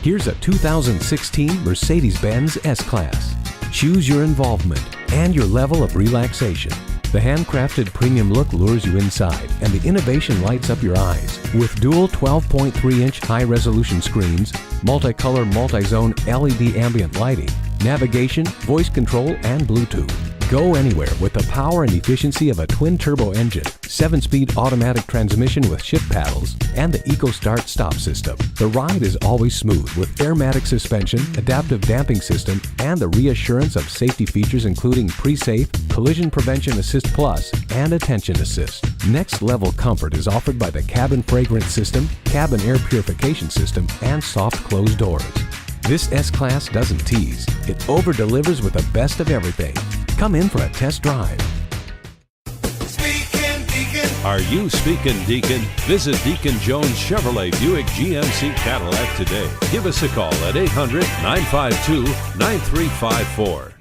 Here's a 2016 Mercedes-Benz S-Class. Choose your involvement and your level of relaxation. The handcrafted premium look lures you inside, and the innovation lights up your eyes. With dual 12.3-inch high-resolution screens, multicolor multi-zone LED ambient lighting, navigation, voice control, and Bluetooth. Go anywhere with the power and efficiency of a twin-turbo engine, 7-speed automatic transmission with shift paddles, and the EcoStart stop system. The ride is always smooth with Airmatic suspension, adaptive damping system, and the reassurance of safety features including pre-safe, collision prevention assist plus, and attention assist. Next level comfort is offered by the cabin fragrance system, cabin air purification system, and soft closed doors. This S-Class doesn't tease. It over-delivers with the best of everything. Come in for a test drive. Speaking Deacon. Are you speaking Deacon? Visit Deacon Jones Chevrolet Buick GMC Cadillac today. Give us a call at 800-952-9354.